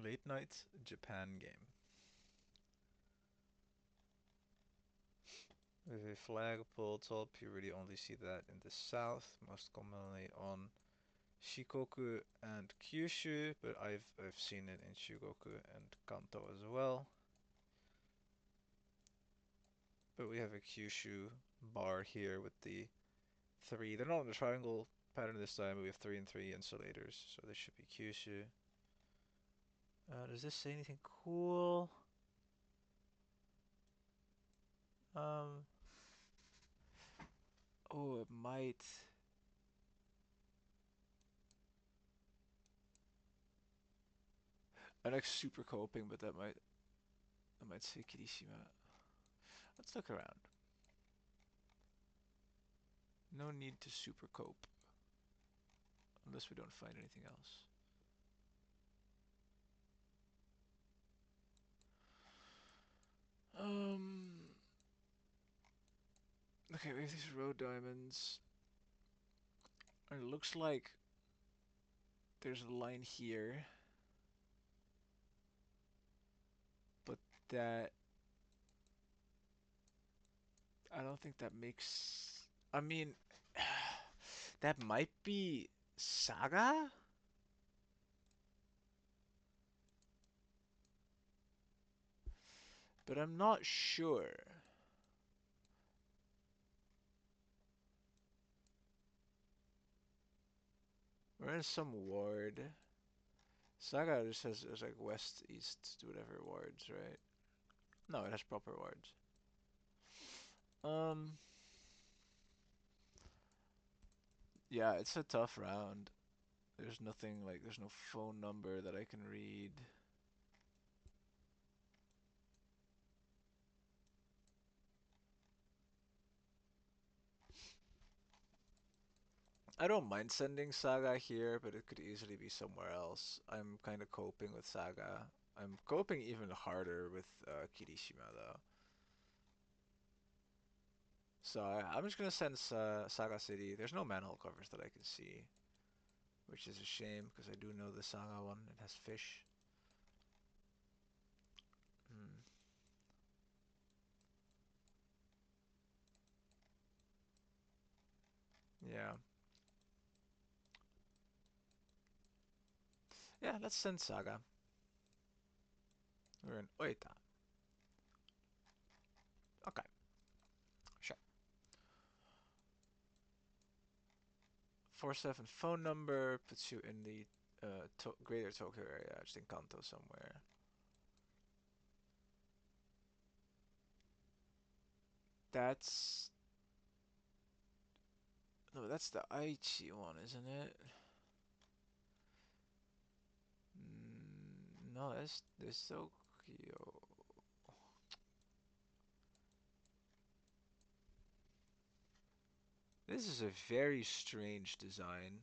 late night Japan game. With a flagpole top, you really only see that in the south, most commonly on Shikoku and Kyushu, but I've seen it in Shugoku and Kanto as well. But we have a Kyushu bar here with the three. They're not in the triangle pattern this time, but we have 3 and 3 insulators, so this should be Kyushu. Does this say anything cool? Um, oh, it might. I'm like super coping, but that might say Kirishima. Let's look around. No need to super cope, unless we don't find anything else. Um, okay, we have these road diamonds. And it looks like there's a line here, but that I don't think that makes. I mean, that might be Saga, but I'm not sure. We're in some ward. Saga just has like west, east, whatever wards, right? No, it has proper wards. Um, yeah, it's a tough round. There's nothing like there's no phone number that I can read. I don't mind sending Saga here, but it could easily be somewhere else. I'm kind of coping with Saga. I'm coping even harder with Kirishima though. So I'm just gonna send Saga City. There's no manhole covers that I can see, which is a shame because I do know the Saga one. It has fish. Hmm. Yeah. Yeah, let's send Saga. We're in Oita. Okay, sure. 47 phone number puts you in the greater Tokyo area, just in Kanto somewhere. That's no, that's the Aichi one, isn't it? No, that's this Tokyo. This is a very strange design.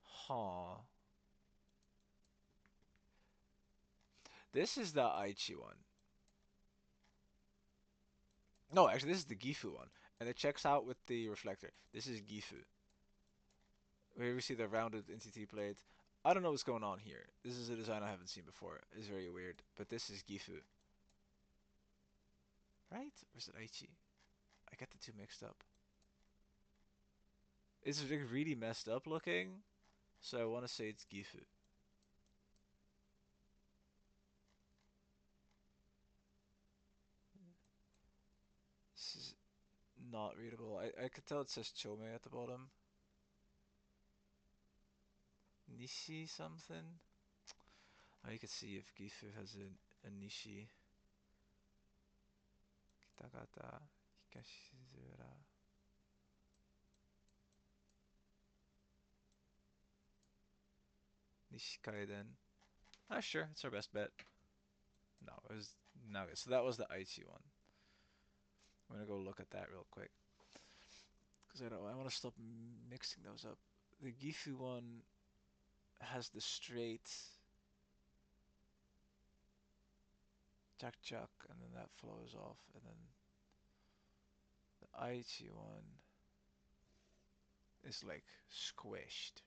Huh. This is the Aichi one. No, actually, this is the Gifu one, and it checks out with the reflector. This is Gifu. Here we see the rounded NTT plate. I don't know what's going on here. This is a design I haven't seen before. It's very weird, but this is Gifu, right? Or is it Aichi? I get the two mixed up. It's like really messed up looking, so I want to say it's Gifu. This is not readable. I could tell it says Chome at the bottom. Nishi something? Oh, you could see if Gifu has a Nishi. Kitagata, Hikashizura. Nishikaiden. Ah, sure, it's our best bet. No, it was Naga. So that was the Aichi one. I'm gonna go look at that real quick. Because I want to stop mixing those up. The Gifu one has the straight Chak Chak, and then that flows off, and then the Aichi one is like squished.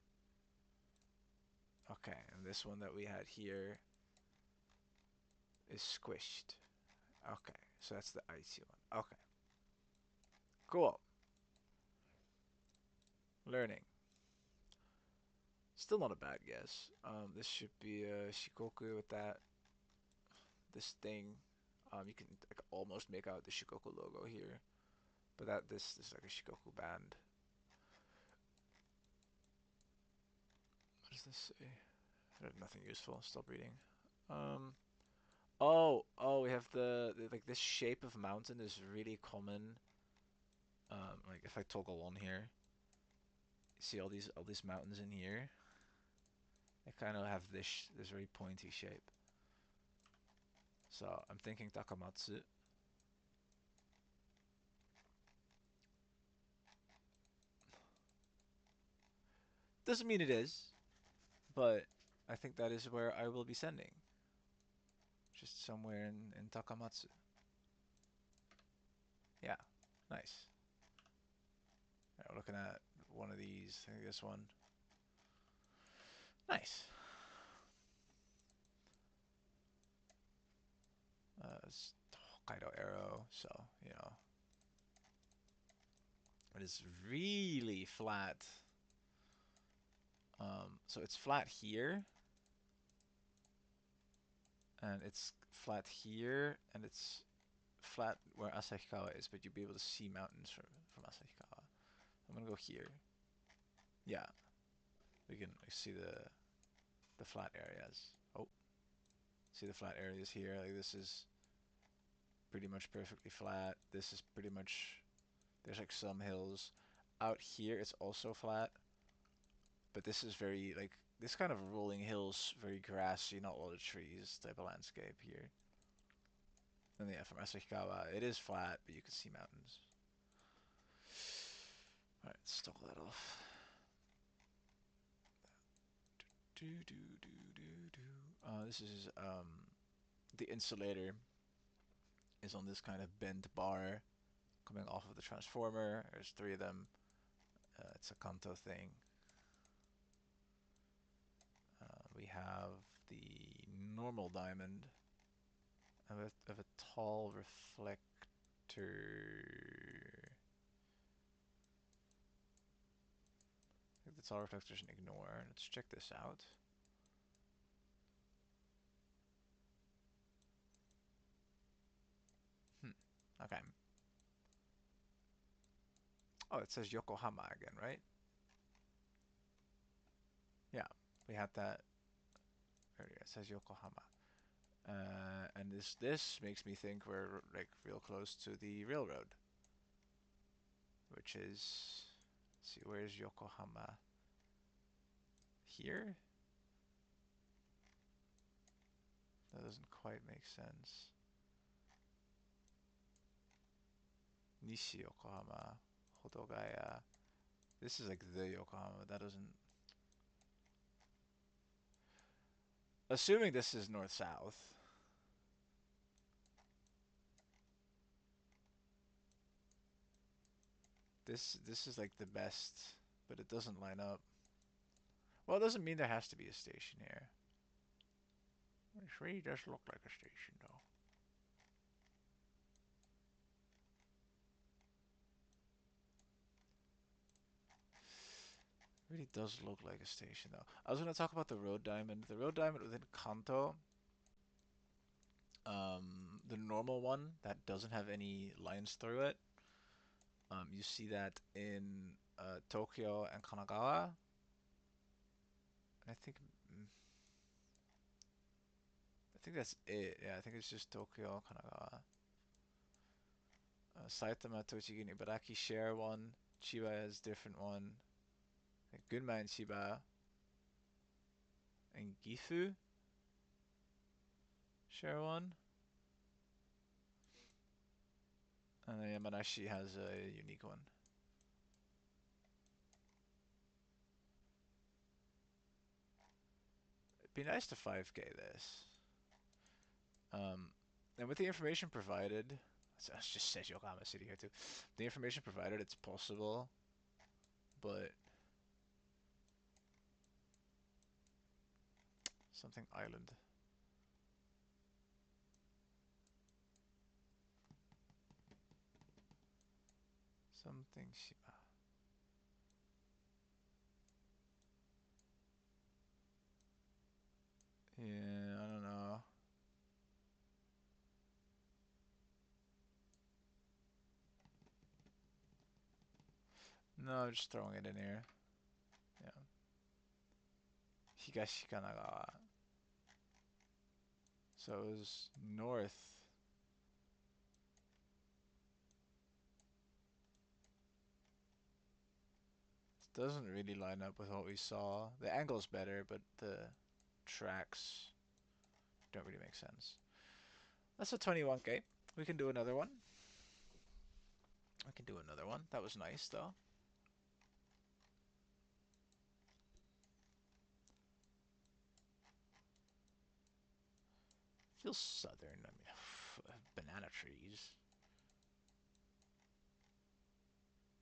Okay, and this one that we had here is squished. Okay, so that's the icy one. Okay, cool. Learning. Still not a bad guess. This should be a Shikoku with that. This thing. You can like almost make out the Shikoku logo here, but this is like a Shikoku band. What does this say? Nothing useful. Stop reading. Um. Oh, we have like this shape of mountain is really common. Like if I toggle on here, see all these mountains in here. They kind of have this very pointy shape. So I'm thinking Takamatsu. Doesn't mean it is, but I think that is where I will be sending. Just somewhere in Takamatsu. Yeah, nice. Right, we're looking at one of these. I think this one. Nice. It's Hokkaido arrow, so it is really flat. So it's flat here, and it's flat here, and it's flat where Asahikawa is, but you'll be able to see mountains from Asahikawa. I'm gonna go here. Yeah, we can see the flat areas. Oh, see the flat areas here. Like this is pretty much perfectly flat. This is pretty much there's like some hills. Out here it's also flat, but this is very like this kind of rolling hills, very grassy, not a lot of trees type of landscape here. And yeah, from Asahikawa, it is flat, but you can see mountains. Alright, let's stall that off. Do do do do do. This is the insulator is on this kind of bent bar coming off of the transformer. There's three of them. It's a Kanto thing. We have the normal diamond of a tall reflector. I think the tall reflector is an ignore. Let's check this out. Okay. Oh, it says Yokohama again, right? Yeah, we had that earlier. It says Yokohama. And this makes me think we're like real close to the railroad, which is, let's see, where's Yokohama? Here? That doesn't quite make sense. Nishi Yokohama, Hodogaya. This is like the Yokohama. That doesn't. Assuming this is north-south. This is like the best, but it doesn't line up. Well, it doesn't mean there has to be a station here. It really does look like a station, though. It really does look like a station, though. I was going to talk about the road diamond. The road diamond within Kanto, the normal one that doesn't have any lines through it. You see that in Tokyo and Kanagawa. I think that's it. Yeah, I think it's just Tokyo, Kanagawa. Saitama, Tochigi, and Ibaraki share one. Chiba has different one. Gunma and Chiba and Gifu share one. And then Yamanashi has a unique one. It'd be nice to 5K this. And with the information provided, it just says Yokohama City here too. The information provided, it's possible, but Something island. Something Shima. Yeah, I don't know. No, I'm just throwing it in here. Yeah. Higashikanagawa. So it was north. Doesn't really line up with what we saw. The angle's better, but the tracks don't really make sense. That's a 21k. We can do another one. We can do another one. That was nice, though. Feels southern. I mean, banana trees.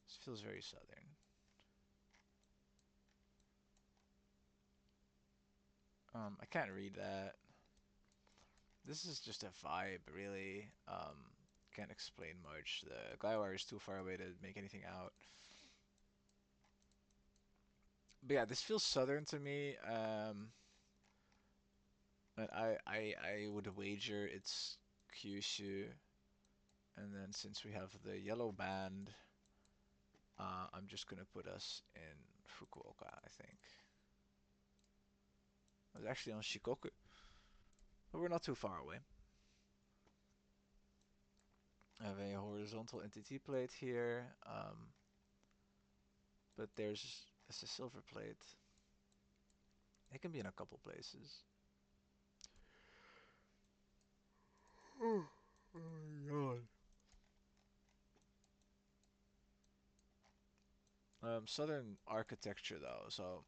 This feels very southern. I can't read that. This is just a vibe, really. Can't explain much. The Glywire is too far away to make anything out. But yeah, this feels southern to me. And I would wager it's Kyushu. And then since we have the yellow band, I'm just gonna put us in Fukuoka, I think. I was actually on Shikoku, but we're not too far away. I have a horizontal entity plate here, but there's a silver plate. It can be in a couple places. Oh, my God. Southern architecture though, so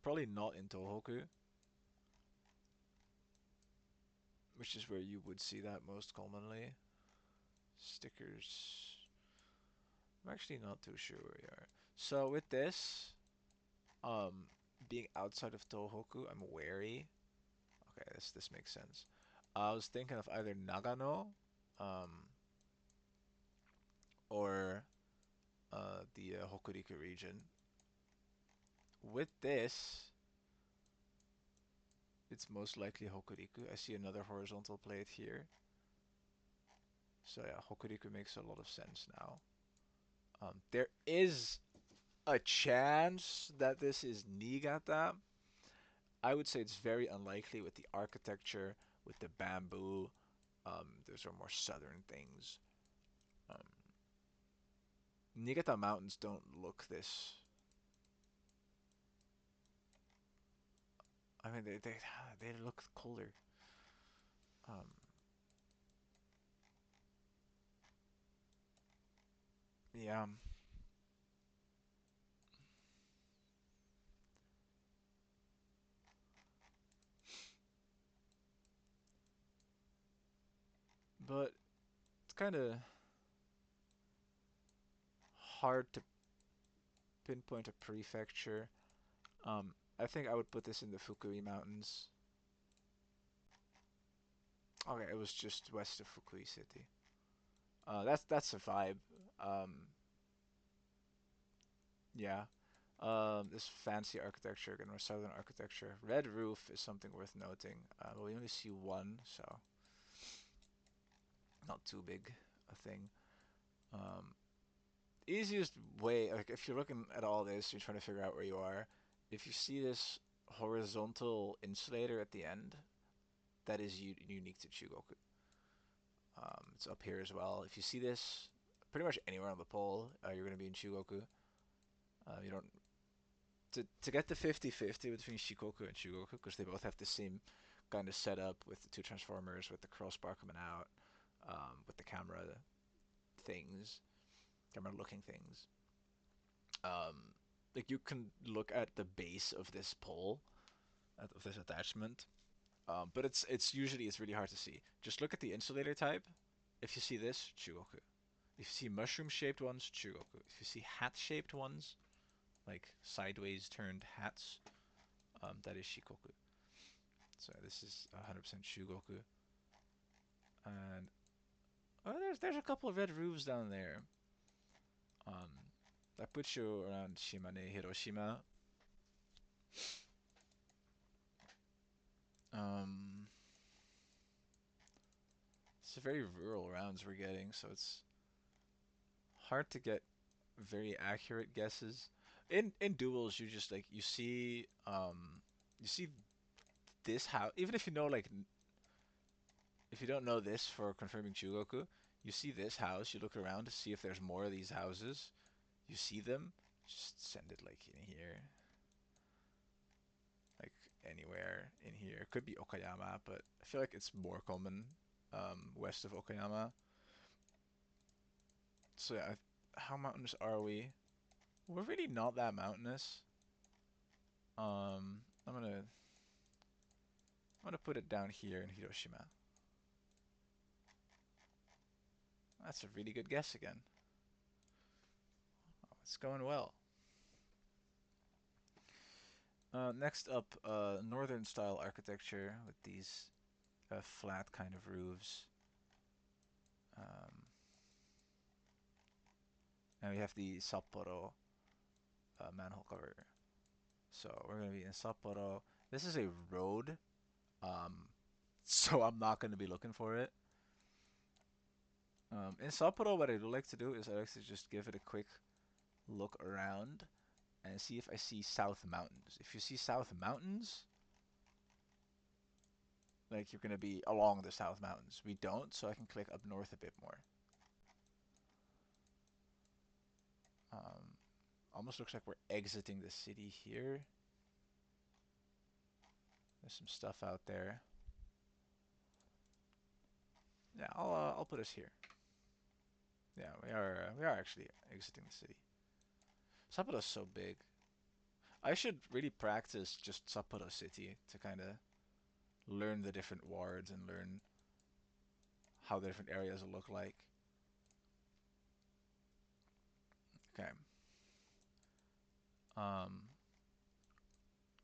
probably not in Tohoku, which is where you would see that most commonly. Stickers. I'm actually not too sure where we are. So with this, um, being outside of Tohoku, I'm wary. Okay, this makes sense. I was thinking of either Nagano, um, or the Hokuriku region. With this, it's most likely Hokuriku. I see another horizontal plate here. So yeah, Hokuriku makes a lot of sense now. There is a chance that this is Niigata. I would say it's very unlikely with the architecture, with the bamboo. Those are more southern things. Um, Niigata mountains don't look this. I mean, they look colder. Um, yeah, but it's kind of hard to pinpoint a prefecture. I think I would put this in the Fukui Mountains. Okay, it was just west of Fukui City. That's a vibe. Um, yeah. This fancy architecture, again, more southern architecture. Red roof is something worth noting. But we only see one, so not too big a thing. Um, Easiest way, like if you're looking at all this, you're trying to figure out where you are. If you see this horizontal insulator at the end, that is unique to Chugoku. It's up here as well. If you see this pretty much anywhere on the pole, you're going to be in Chugoku. You don't to get the 50-50 between Shikoku and Chugoku because they both have the same kind of setup with the two transformers, with the crossbar coming out, with the things, camera looking things. Um, like you can look at the base of this pole, of this attachment, but it's really hard to see. Just look at the insulator type. If you see this, Chugoku. If you see mushroom-shaped ones, Chugoku. If you see hat-shaped ones, like sideways turned hats, that is Shikoku. So this is 100% Shugoku. And oh, there's a couple of red roofs down there. Um, that puts you around Shimane, Hiroshima. Um, it's very rural rounds we're getting, so it's hard to get very accurate guesses. In duels, you just like you see this house. Even if you know like if you don't know this for confirming Chugoku, you see this house. You look around to see if there's more of these houses. You see them, just send it like in here, like anywhere in here. Could be Okayama, but I feel like it's more common west of Okayama. So yeah, how mountainous are we? We're really not that mountainous. I'm gonna put it down here in Hiroshima. That's a really good guess again. Oh, it's going well. Next up, northern style architecture with these flat kind of roofs. Um, and we have the Sapporo manhole cover. So we're gonna be in Sapporo. This is a road, um, so I'm not gonna be looking for it. In Sapporo, what I do like to do is I like to just give it a quick look around and see if I see South Mountains. If you see South Mountains, like you're gonna be along the South Mountains. We don't, so I can click up north a bit more. Um, Almost looks like we're exiting the city here. There's some stuff out there. Yeah, I'll put us here. Yeah, we are actually exiting the city. Sapporo's so big. I should really practice just Sapporo City to kind of learn the different wards and learn how the different areas will look like. Okay. Um,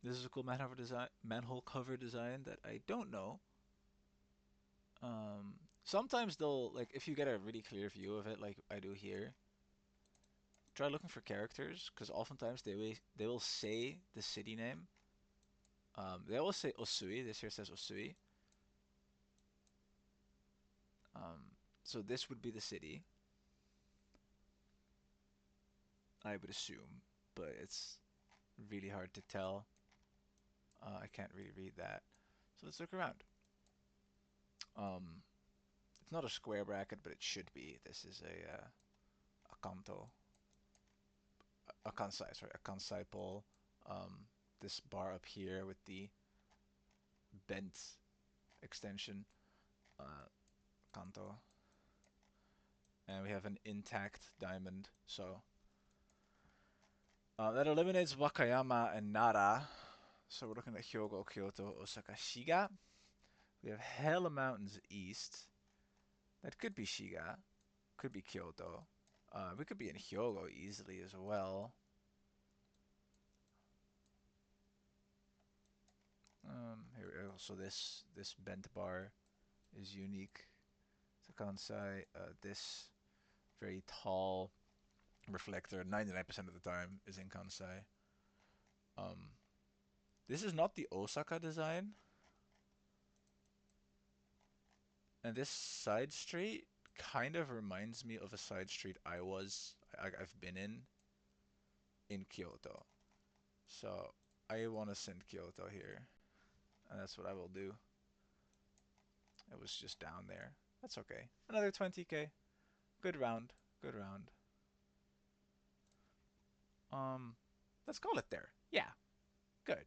this is a cool manhole cover design that I don't know. Sometimes they'll like if you get a really clear view of it, like I do here. Try looking for characters because oftentimes they will say the city name. They always say Osui. This here says Osui. Um, so this would be the city, I would assume, but it's really hard to tell. I can't really read that. So let's look around. Um, it's not a square bracket, but it should be. This is a kanto, a kansai, sorry, a kansai pole. This bar up here with the bent extension, uh, kanto, and we have an intact diamond. So that eliminates Wakayama and Nara. So we're looking at Hyogo, Kyoto, Osaka, Shiga. We have hella mountains east. That could be Shiga. Could be Kyoto. We could be in Hyogo easily as well. Here we go. So this bent bar is unique to Kansai. This very tall reflector, 99% of the time, is in Kansai. Um, this is not the Osaka design. And this side street kind of reminds me of a side street I've been in Kyoto. So I want to send Kyoto here, and that's what I will do. It was just down there. That's okay. Another 20k. Good round. Good round. Um, let's call it there. Yeah, good.